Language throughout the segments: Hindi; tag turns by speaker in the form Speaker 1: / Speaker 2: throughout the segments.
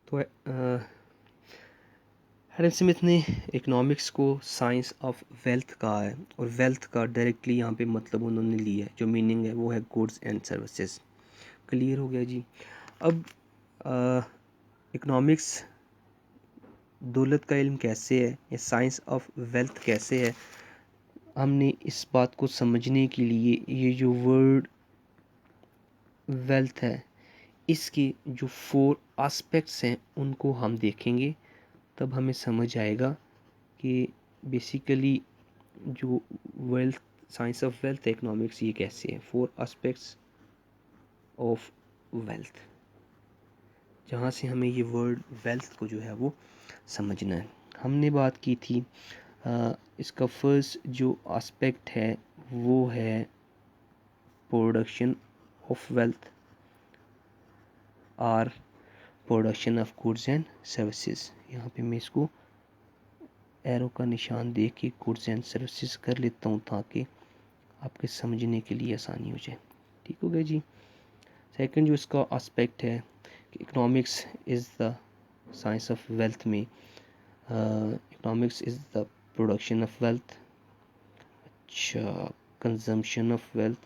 Speaker 1: तो एडम स्मिथ ने इकोनॉमिक्स को साइंस ऑफ वेल्थ कहा है, और वेल्थ का डायरेक्टली यहाँ पे मतलब उन्होंने लिया है, जो मीनिंग है वो है गुड्स एंड सर्विसेज। क्लियर हो गया जी। अब इकोनॉमिक्स दौलत का इल्म कैसे है, या साइंस ऑफ वेल्थ कैसे है, हमने इस बात को समझने के लिए ये जो वर्ड वेल्थ है, इसके जो 4 एस्पेक्ट्स हैं उनको हम देखेंगे, तब हमें समझ आएगा कि बेसिकली जो wealth, science of wealth economics, ये कैसे है। 4 एस्पेक्ट्स ऑफ वेल्थ, जहाँ से हमें ये वर्ड वेल्थ को जो है वो समझना है। हमने बात की थी इसका फर्स्ट जो एस्पेक्ट है वो है प्रोडक्शन ऑफ वेल्थ और production of goods and services. यहाँ पे मैं इसको एरो का निशान दे के गुड्स एंड सर्विसेज कर लेता हूँ, ताकि आपके समझने के लिए आसानी हो जाए। ठीक हो गया जी। सेकंड जो इसका एस्पेक्ट है कि economics is the science of wealth में economics is the production of wealth, अच्छा consumption of wealth,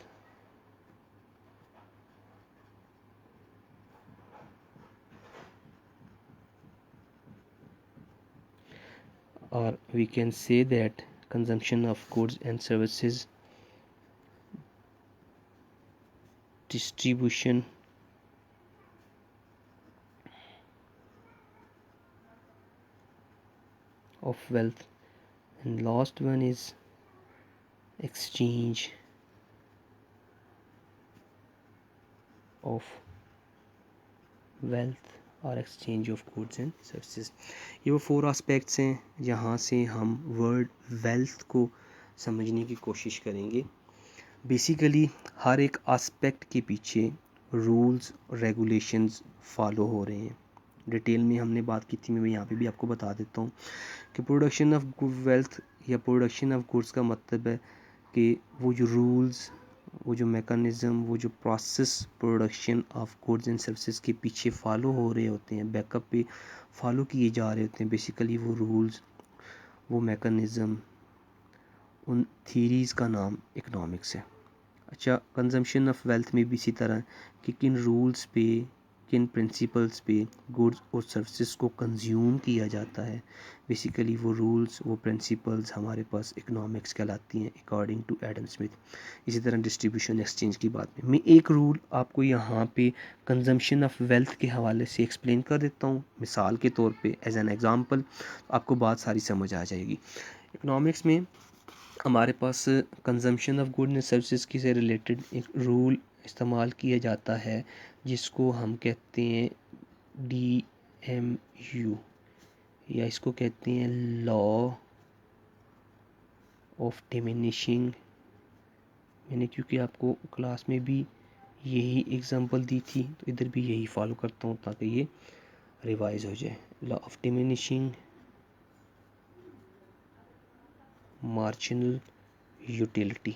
Speaker 1: or we can say that consumption of goods and services, distribution of wealth, and last one is exchange of wealth और exchange of goods and services. ये वो 4 एस्पेक्ट्स हैं जहाँ से हम वर्ड वेल्थ को समझने की कोशिश करेंगे। बेसिकली हर एक एस्पेक्ट के पीछे रूल्स रेगुलेशंस फॉलो हो रहे हैं। डिटेल में हमने बात की थी, मैं यहाँ पे भी आपको बता देता हूँ कि प्रोडक्शन ऑफ वेल्थ या प्रोडक्शन ऑफ गुड्स का मतलब है कि वो जो रूल्स, वो जो मैकेनिज़्म, वो जो process production of goods and services के पीछे फॉलो हो रहे होते हैं, बैकअप पे फॉलो किए जा रहे होते हैं, बेसिकली वो रूल्स, वो मैकेनिज़्म, उन थीरीज़ का नाम इकोनॉमिक्स है। अच्छा, कंजम्पशन ऑफ वेल्थ में भी इसी तरह कि किन रूल्स पे, किन प्रिंसिपल्स पे गुड्स और सर्विसेज को कंज्यूम किया जाता है, बेसिकली वो रूल्स, वो प्रिंसिपल्स हमारे पास इकोनॉमिक्स कहलाती हैं अकॉर्डिंग टू एडम स्मिथ। इसी तरह डिस्ट्रीब्यूशन एक्सचेंज की बात में मैं एक रूल आपको यहाँ पे कंजम्पशन ऑफ वेल्थ के हवाले से एक्सप्लेन कर देता हूँ, मिसाल के तौर पे एज एन एग्जांपल, आपको बात सारी समझ आ जाएगी। इकोनॉमिक्स में हमारे पास consumption of goods and services की से रिलेटेड एक रूल इस्तेमाल किया जाता है, जिसको हम कहते हैं DMU, या इसको कहते हैं लॉ ऑफ डिमिनिशिंग। मैंने क्योंकि आपको क्लास में भी यही एग्जांपल दी थी, तो इधर भी यही फॉलो करता हूँ ताकि ये रिवाइज हो जाए। Law of diminishing marginal utility.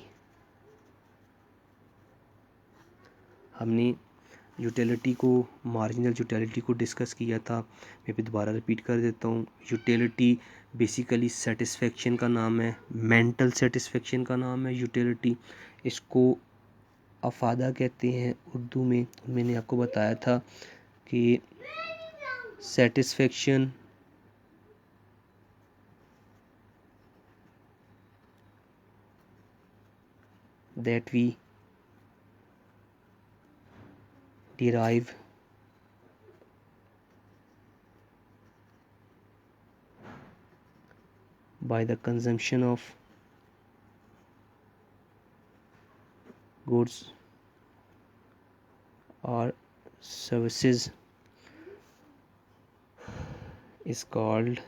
Speaker 1: हमने यूटिलिटी को, मार्जिनल यूटिलिटी को डिस्कस किया था, मैं भी दोबारा रिपीट कर देता हूँ। यूटिलिटी बेसिकली सेटिस्फेक्शन का नाम है, मेंटल सेटिस्फेक्शन का नाम है यूटिलिटी। इसको अफादा कहते हैं उर्दू में। मैंने आपको बताया था कि satisfaction that we derive by the consumption of goods or services is called